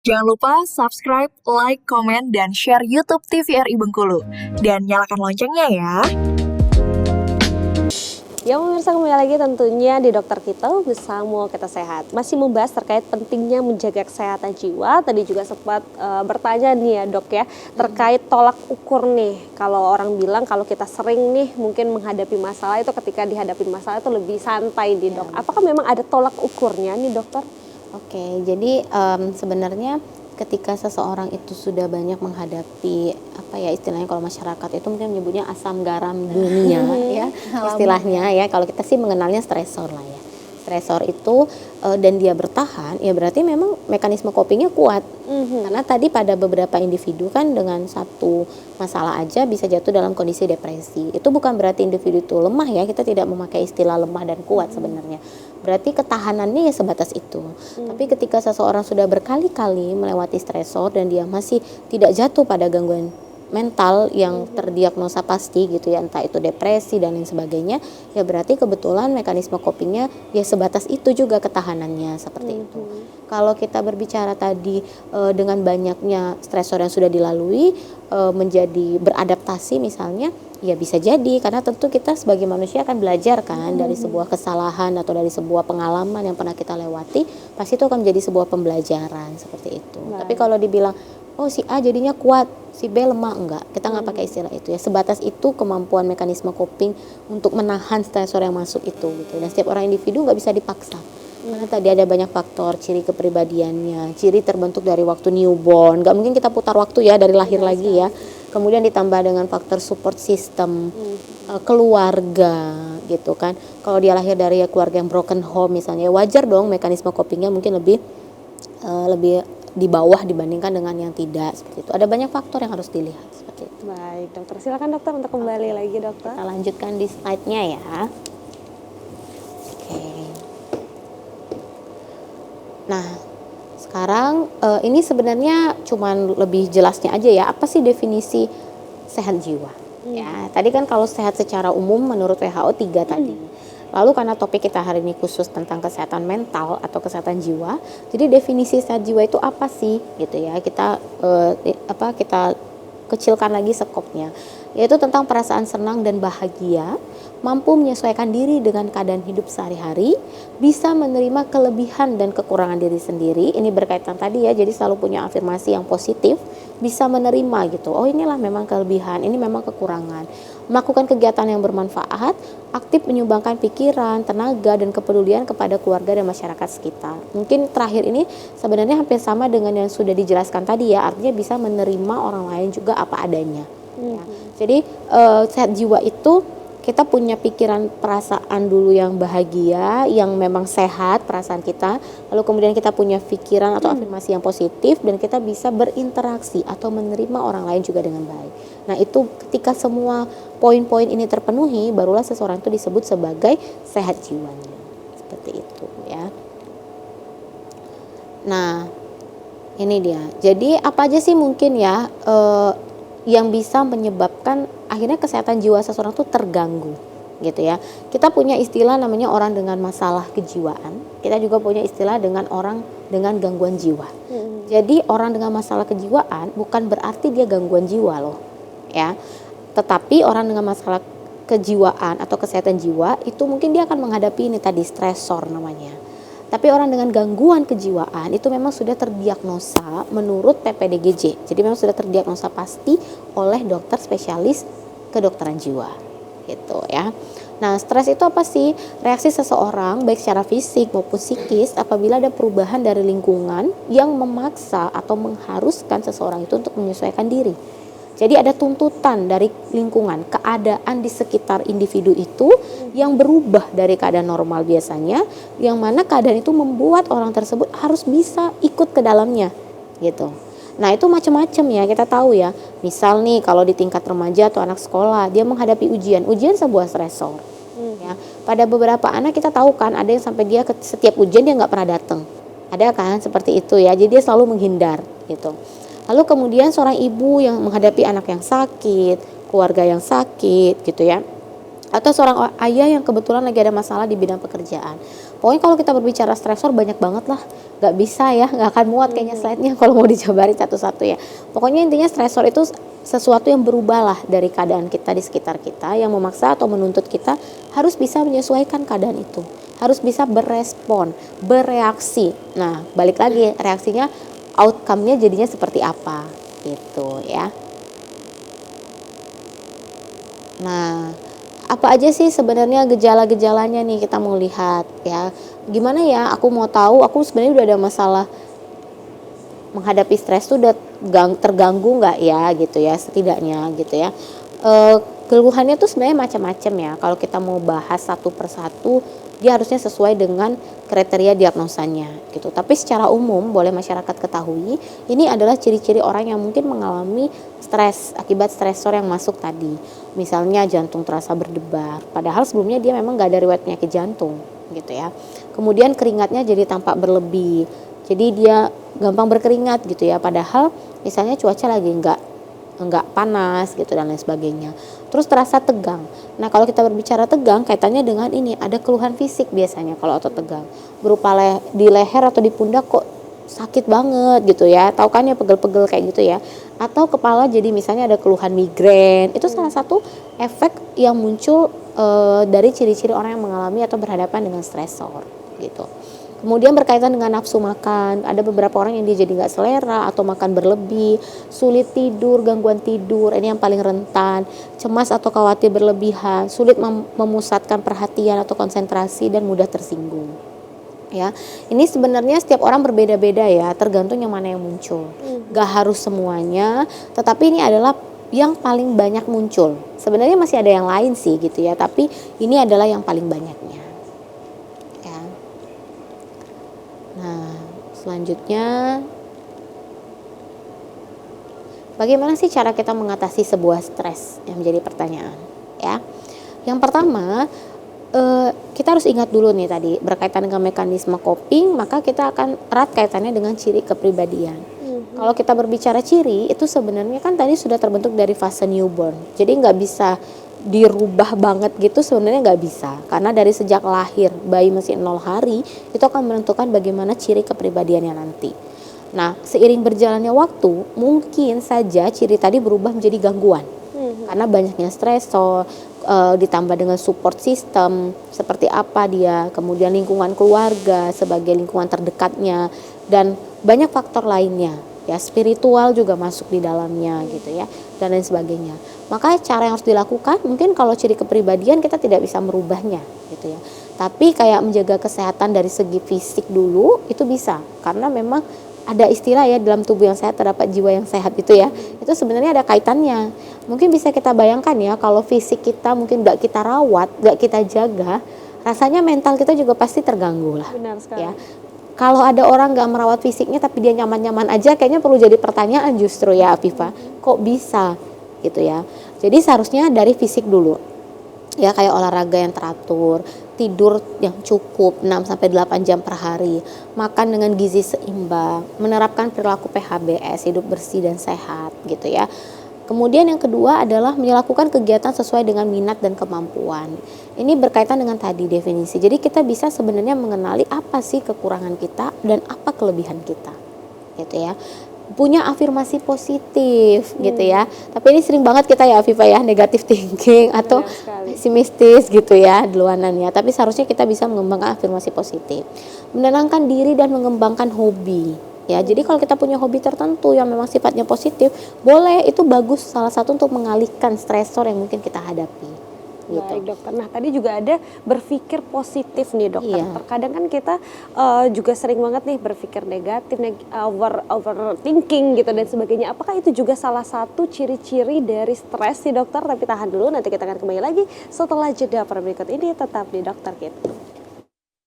Jangan lupa subscribe, like, komen, dan share YouTube TVRI Bengkulu. Dan nyalakan loncengnya ya. Ya pemirsa, kembali lagi tentunya di Dokter Kita bersama Kita Sehat. Masih membahas terkait pentingnya menjaga kesehatan jiwa. Tadi juga sempat bertanya nih ya dok ya, terkait tolak ukur nih. Kalau orang bilang kalau kita sering nih mungkin menghadapi masalah itu ketika dihadapi masalah itu lebih santai nih dok. Apakah memang ada tolak ukurnya nih dokter? Oke, jadi sebenarnya ketika seseorang itu sudah banyak menghadapi apa ya istilahnya kalau masyarakat itu mungkin menyebutnya asam garam dunia ya istilahnya ya, kalau kita sih mengenalnya stresor lah ya. Stresor itu dan dia bertahan ya berarti memang mekanisme copingnya kuat. Karena tadi pada beberapa individu kan dengan satu masalah aja bisa jatuh dalam kondisi depresi. Itu bukan berarti individu itu lemah ya, kita tidak memakai istilah lemah dan kuat sebenarnya. Berarti ketahanannya ya sebatas itu. Tapi ketika seseorang sudah berkali-kali melewati stresor dan dia masih tidak jatuh pada gangguan mental yang terdiagnosa pasti gitu ya, entah itu depresi dan lain sebagainya, ya berarti kebetulan mekanisme copingnya ya sebatas itu juga ketahanannya seperti itu. Kalau kita berbicara tadi dengan banyaknya stresor yang sudah dilalui menjadi beradaptasi misalnya, ya bisa jadi karena tentu kita sebagai manusia akan belajar kan dari sebuah kesalahan atau dari sebuah pengalaman yang pernah kita lewati, pasti itu akan menjadi sebuah pembelajaran seperti itu. Tapi kalau dibilang oh si A jadinya kuat, si B lemah, enggak, kita nggak pakai istilah itu ya, sebatas itu kemampuan mekanisme coping untuk menahan stresor yang masuk itu gitu. Dan setiap orang individu nggak bisa dipaksa karena tadi ada banyak faktor, ciri kepribadiannya, ciri terbentuk dari waktu newborn, nggak mungkin kita putar waktu ya dari lahir lagi ya, kemudian ditambah dengan faktor support system, keluarga gitu kan. Kalau dia lahir dari keluarga yang broken home misalnya, wajar dong mekanisme copingnya mungkin lebih di bawah dibandingkan dengan yang tidak seperti itu. Ada banyak faktor yang harus dilihat seperti itu. Baik dokter, silakan dokter untuk kembali lagi dokter. Kita lanjutkan di slide-nya ya. Oke. Nah, sekarang ini sebenarnya cuman lebih jelasnya aja ya, apa sih definisi sehat jiwa? Ya, tadi kan kalau sehat secara umum menurut WHO 3 tadi. Lalu karena topik kita hari ini khusus tentang kesehatan mental atau kesehatan jiwa, jadi definisi sehat jiwa itu apa sih gitu ya? Kita kita kecilkan lagi skopnya, yaitu tentang perasaan senang dan bahagia, mampu menyesuaikan diri dengan keadaan hidup sehari-hari, bisa menerima kelebihan dan kekurangan diri sendiri. Ini berkaitan tadi ya, jadi selalu punya afirmasi yang positif, bisa menerima gitu. Oh inilah memang kelebihan, ini memang kekurangan. Melakukan kegiatan yang bermanfaat, aktif menyumbangkan pikiran, tenaga, dan kepedulian kepada keluarga dan masyarakat sekitar. Mungkin terakhir ini sebenarnya hampir sama dengan yang sudah dijelaskan tadi ya, artinya bisa menerima orang lain juga apa adanya. Ya. Jadi sehat jiwa itu kita punya pikiran perasaan dulu yang bahagia, yang memang sehat perasaan kita, lalu kemudian kita punya pikiran atau afirmasi yang positif dan kita bisa berinteraksi atau menerima orang lain juga dengan baik. Nah itu ketika semua poin-poin ini terpenuhi, barulah seseorang itu disebut sebagai sehat jiwanya, seperti itu ya. Nah ini dia, jadi apa aja sih mungkin ya yang bisa menyebabkan akhirnya kesehatan jiwa seseorang tuh terganggu gitu ya. Kita punya istilah namanya orang dengan masalah kejiwaan, kita juga punya istilah dengan orang dengan gangguan jiwa. Jadi orang dengan masalah kejiwaan bukan berarti dia gangguan jiwa loh ya, tetapi orang dengan masalah kejiwaan atau kesehatan jiwa itu mungkin dia akan menghadapi ini tadi stresor namanya. Tapi orang dengan gangguan kejiwaan itu memang sudah terdiagnosa menurut PPDGJ. Jadi memang sudah terdiagnosa pasti oleh dokter spesialis kedokteran jiwa. Gitu ya. Nah, stres itu apa sih? Reaksi seseorang baik secara fisik maupun psikis apabila ada perubahan dari lingkungan yang memaksa atau mengharuskan seseorang itu untuk menyesuaikan diri. Jadi ada tuntutan dari lingkungan, keadaan di sekitar individu itu yang berubah dari keadaan normal biasanya, yang mana keadaan itu membuat orang tersebut harus bisa ikut ke dalamnya gitu. Nah itu macam-macam ya, kita tahu ya. Misal nih kalau di tingkat remaja atau anak sekolah, dia menghadapi ujian sebuah stresor. Ya. Pada beberapa anak kita tahu kan ada yang sampai dia setiap ujian dia nggak pernah datang. Ada kan seperti itu ya, jadi dia selalu menghindar gitu. Lalu kemudian seorang ibu yang menghadapi anak yang sakit, keluarga yang sakit gitu ya. atau seorang ayah yang kebetulan lagi ada masalah di bidang pekerjaan. Pokoknya kalau kita berbicara stresor banyak banget lah, nggak bisa ya, nggak akan muat kayaknya slide-nya kalau mau dijabarin satu-satu ya. Pokoknya intinya stresor itu sesuatu yang berubah lah dari keadaan kita di sekitar kita, yang memaksa atau menuntut kita harus bisa menyesuaikan keadaan itu, harus bisa berespon, bereaksi. Nah, balik lagi reaksinya, outcome-nya jadinya seperti apa gitu ya. Nah, apa aja sih sebenarnya gejala-gejalanya nih kita mau lihat ya. Gimana ya, aku mau tahu aku sebenarnya udah ada masalah menghadapi stres tuh udah terganggu nggak ya gitu ya, setidaknya gitu ya. Keluhannya tuh sebenarnya macam-macam ya. Kalau kita mau bahas satu persatu, dia harusnya sesuai dengan kriteria diagnosanya gitu. Tapi secara umum boleh masyarakat ketahui, ini adalah ciri-ciri orang yang mungkin mengalami stres akibat stresor yang masuk tadi. Misalnya jantung terasa berdebar, padahal sebelumnya dia memang nggak ada riwayat penyakit jantung gitu ya. Kemudian keringatnya jadi tampak berlebih, jadi dia gampang berkeringat gitu ya, padahal misalnya cuaca lagi nggak panas gitu dan lain sebagainya. Terus terasa tegang. Nah, kalau kita berbicara tegang, kaitannya dengan ini, ada keluhan fisik biasanya kalau otot tegang, berupa di leher atau di pundak kok sakit banget gitu ya, tahu kan ya, pegel-pegel kayak gitu ya, atau kepala jadi misalnya ada keluhan migrain. Itu salah satu efek yang muncul dari ciri-ciri orang yang mengalami atau berhadapan dengan stresor gitu. Kemudian berkaitan dengan nafsu makan, ada beberapa orang yang dia jadi nggak selera atau makan berlebih, sulit tidur, gangguan tidur, ini yang paling rentan, cemas atau khawatir berlebihan, sulit memusatkan perhatian atau konsentrasi, dan mudah tersinggung. Ya, ini sebenarnya setiap orang berbeda-beda ya, tergantung yang mana yang muncul. Gak harus semuanya, tetapi ini adalah yang paling banyak muncul. Sebenarnya masih ada yang lain sih gitu ya, tapi ini adalah yang paling banyaknya. Nah, selanjutnya bagaimana sih cara kita mengatasi sebuah stres yang menjadi pertanyaan ya. Yang pertama, kita harus ingat dulu nih tadi berkaitan dengan mekanisme coping, maka kita akan erat kaitannya dengan ciri kepribadian. Kalau kita berbicara ciri, itu sebenarnya kan tadi sudah terbentuk dari fase newborn, jadi nggak bisa dirubah banget gitu, sebenarnya nggak bisa, karena dari sejak lahir bayi masih 0 hari itu akan menentukan bagaimana ciri kepribadiannya nanti. Nah, seiring berjalannya waktu mungkin saja ciri tadi berubah menjadi gangguan karena banyaknya stresor, ditambah dengan support system seperti apa dia, kemudian lingkungan keluarga sebagai lingkungan terdekatnya, dan banyak faktor lainnya ya, spiritual juga masuk di dalamnya gitu ya, dan lain sebagainya. Maka cara yang harus dilakukan, mungkin kalau ciri kepribadian kita tidak bisa merubahnya gitu ya, tapi kayak menjaga kesehatan dari segi fisik dulu itu bisa, karena memang ada istilah ya, dalam tubuh yang sehat terdapat jiwa yang sehat itu ya, itu sebenarnya ada kaitannya. Mungkin bisa kita bayangkan ya, kalau fisik kita mungkin gak kita rawat, gak kita jaga, rasanya mental kita juga pasti terganggu lah. Benar sekali. Ya. Kalau ada orang gak merawat fisiknya tapi dia nyaman-nyaman aja, kayaknya perlu jadi pertanyaan justru ya Afifah, kok bisa gitu ya. Jadi seharusnya dari fisik dulu ya, kayak olahraga yang teratur, tidur yang cukup 6-8 jam per hari, makan dengan gizi seimbang, menerapkan perilaku PHBS, hidup bersih dan sehat gitu ya. Kemudian yang kedua adalah melakukan kegiatan sesuai dengan minat dan kemampuan. Ini berkaitan dengan tadi definisi. Jadi kita bisa sebenarnya mengenali apa sih kekurangan kita dan apa kelebihan kita gitu ya. Punya afirmasi positif gitu ya. Tapi ini sering banget kita ya Afifah ya, negative thinking atau pesimistis gitu ya duluanannya. Tapi seharusnya kita bisa mengembangkan afirmasi positif, menenangkan diri dan mengembangkan hobi ya. Jadi kalau kita punya hobi tertentu yang memang sifatnya positif, boleh, itu bagus, salah satu untuk mengalihkan stresor yang mungkin kita hadapi. Gitu. Baik dokter, nah tadi juga ada berpikir positif nih dokter. Iya. Terkadang kan kita juga sering banget nih berpikir negatif, overthinking gitu dan sebagainya. Apakah itu juga salah satu ciri-ciri dari stres sih dokter? Tapi tahan dulu, nanti kita akan kembali lagi setelah jeda berikut ini, tetap di Dokter Kit.